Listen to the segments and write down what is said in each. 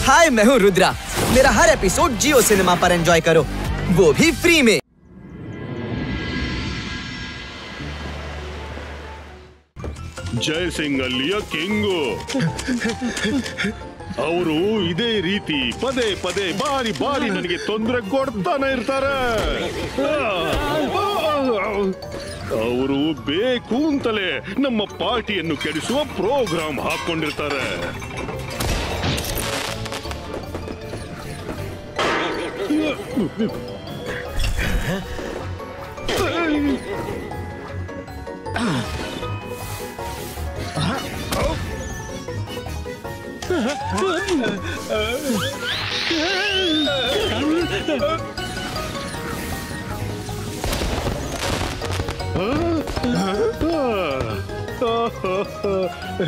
हाय, मैं हूँ रुद्रा। मेरा हर एपिसोड जियो सिनेमा पर एंजॉय करो, वो भी फ्री में। ಜಯ ಸಿಂಗ್ ಅಲ್ಲಿಯ ಕಿಂಗು. ಅವರು ಇದೇ ರೀತಿ ಪದೇ ಪದೇ ಬಾರಿ ಬಾರಿ ನನಗೆ ತೊಂದರೆ ಕೊಡ್ತಾನೆ ಇರ್ತಾರೆ. ಅವರು ಬೇಕು ಅಂತಲೇ ನಮ್ಮ ಪಾರ್ಟಿಯನ್ನು ಕೆಡಿಸುವ ಪ್ರೋಗ್ರಾಮ್ ಹಾಕೊಂಡಿರ್ತಾರೆ.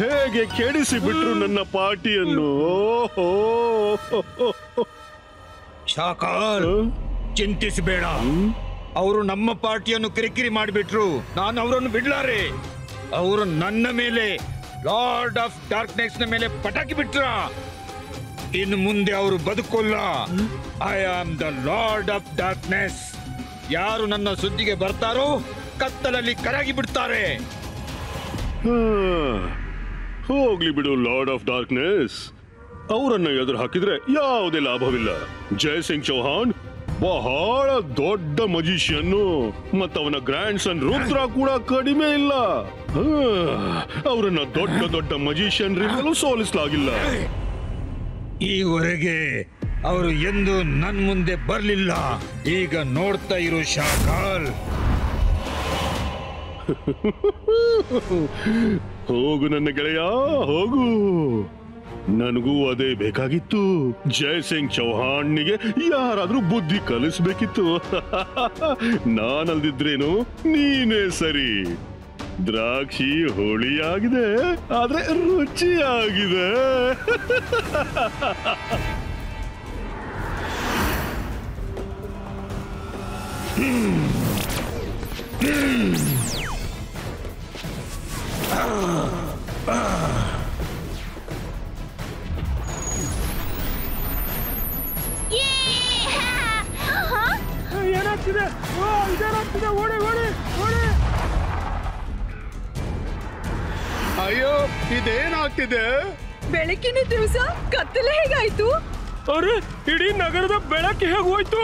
ಹೇಗೆ ಕೆಡಿಸಿ ಬಿಟ್ರು ನನ್ನ ಪಾರ್ಟಿಯನ್ನು. ಶಾಕಾಲ್, ಚಿಂತಿಸಬೇಡ. ಅವರು ನಮ್ಮ ಪಾರ್ಟಿಯನ್ನು ಕಿರಿಕಿರಿ ಮಾಡಿಬಿಟ್ರು. ನಾನು ಅವರನ್ನು ಬಿಡ್ಲಾರೆ. ಅವರು ನನ್ನ ಮೇಲೆ, ಲಾರ್ಡ್ ಆಫ್ ಡಾರ್ಕ್ನೆಸ್ ನ ಮೇಲೆ ಪಟಾಕಿ ಬಿಟ್ರ. ಇನ್ನು ಮುಂದೆ ಅವರು ಬದುಕೋಲ್ಲ. I am the lord of darkness. ಯಾರು ನನ್ನ ಸುದ್ದಿಗೆ ಬರ್ತಾರೋ ಕತ್ತಲಲ್ಲಿ ಕರಗಿ ಬಿಡ್ತಾರೆ. ಹೋಗ್ಲಿ ಬಿಡು ಲಾರ್ಡ್ ಆಫ್ ಡಾರ್ಕ್ನೆಸ್. ಅವರನ್ನ ಎದುರು ಹಾಕಿದ್ರೆ ಯಾವುದೇ ಲಾಭವಿಲ್ಲ. ಜಯ ಸಿಂಗ್ ಚೌಹಾಣ್ ಬಹಳ ದೊಡ್ಡ ಮಜಿಷಿಯನ್ನು, ಮತ್ತವನ ಗ್ರ್ಯಾಂಡ್ ಸನ್ ರುದ್ರ ಕೂಡ ಕಡಿಮೆ ಇಲ್ಲ. ಅವರನ್ನ ದೊಡ್ಡ ದೊಡ್ಡ ಮಜಿಷಿಯನ್ರಿಂದಲೂ ಸೋಲಿಸಲಾಗಿಲ್ಲ. ಈವರೆಗೆ ಅವರು ಎಂದು ನನ್ ಮುಂದೆ ಬರ್ಲಿಲ್ಲ. ಈಗ ನೋಡ್ತಾ ಇರೋ ಶಾಕಾಲ್. ಹೋಗು ನನ್ನ ಗೆಳೆಯ, ಹೋಗು. ನನಗೂ ಅದೇ ಬೇಕಾಗಿತ್ತು. ಜಯ ಸಿಂಗ್ ಚೌಹಾಣ್ನಿಗೆ ಯಾರಾದ್ರೂ ಬುದ್ಧಿ ಕಲಿಸ್ಬೇಕಿತ್ತು. ನಾನಲ್ದಿದ್ರೇನು ನೀನೇ ಸರಿ. ದ್ರಾಕ್ಷಿ ಹುಳಿಯಾಗಿದೆ, ಆದ್ರೆ ರುಚಿಯಾಗಿದೆ. ಏನಾಗ್ತಿದೆ? ಇದೇನಾಗ್ತಿದೆ? ಓಡಿ ಓಡಿ ಓಡಿ! ಅಯ್ಯೋ, ಇದೇನಾಗ್ತಿದೆ? ಬೆಳಕಿನ ದಿವಸ ಕತ್ತಲೆ ಹೇಗಾಯ್ತು? ಅರೆ, ಇಡೀ ನಗರದ ಬೆಳಕು ಹೇಗೋಯ್ತು?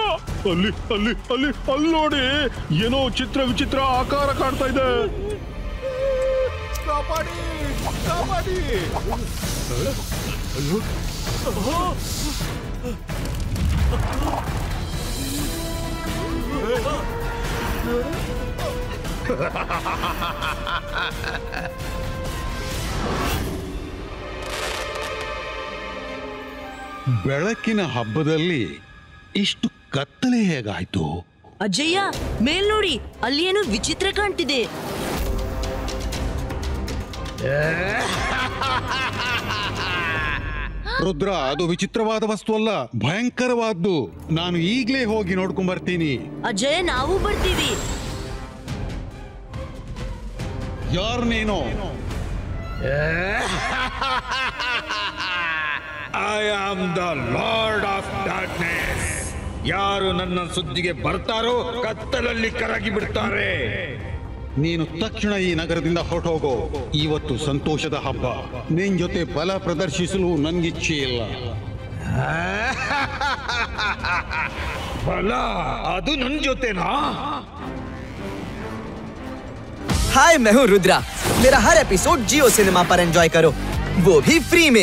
ಅಲ್ಲಿ ಅಲ್ಲಿ ಅಲ್ಲಿ ಅಲ್ಲಿ ನೋಡಿ, ಏನೋ ಚಿತ್ರ ವಿಚಿತ್ರ ಆಕಾರ ಕಾಣ್ತಾ ಇದೆ. ಕಾಪಾಡಿ ಕಾಪಾಡಿ! ಬೆಳಕಿನ ಹಬ್ಬದಲ್ಲಿ ಇಷ್ಟು ಕತ್ತಲೆ ಹೇಗಾಯ್ತು? ಅಜ್ಜಯ್ಯ, ಮೇಲ್ ನೋಡಿ, ಅಲ್ಲಿ ಏನು ವಿಚಿತ್ರ ಕಾಣ್ತಿದೆ. ರುದ್ರ, ಅದು ವಿಚಿತ್ರವಾದ ವಸ್ತು ಅಲ್ಲ, ಭಯಂಕರವಾದ್ದು. ನಾನು ಈಗ್ಲೇ ಹೋಗಿ ನೋಡ್ಕೊಂಡ್ ಬರ್ತೀನಿ. ಅಜ್ಜಯ್ಯ, ನಾವು ಬರ್ತೀವಿ. ಯಾರು ನೀನು? I am the lord of darkness. ಯಾರು ನನ್ನ ಸುದ್ದಿಗೆ ಬರ್ತಾರೋ ಕತ್ತಲಲ್ಲಿ ಕರಗಿ ಬಿಡ್ತಾರೆ. ನೀನು ತಕ್ಷಣ ಈ ನಗರದಿಂದ ಹೊರಟೋಗೋ. ಇವತ್ತು ಸಂತೋಷದ ಹಬ್ಬ. ನಿನ್ ಜೊತೆ ಬಲ ಪ್ರದರ್ಶಿಸಲು ನನ್ಗಿಚ್ಛೆ ಇಲ್ಲ. ಬಲ? ಅದು ನನ್ ಜೊತೆನಾ? हाय, मैं हूँ रुद्रा। मेरा हर एपिसोड जियो सिनेमा पर एंजॉय करो, वो भी फ्री में।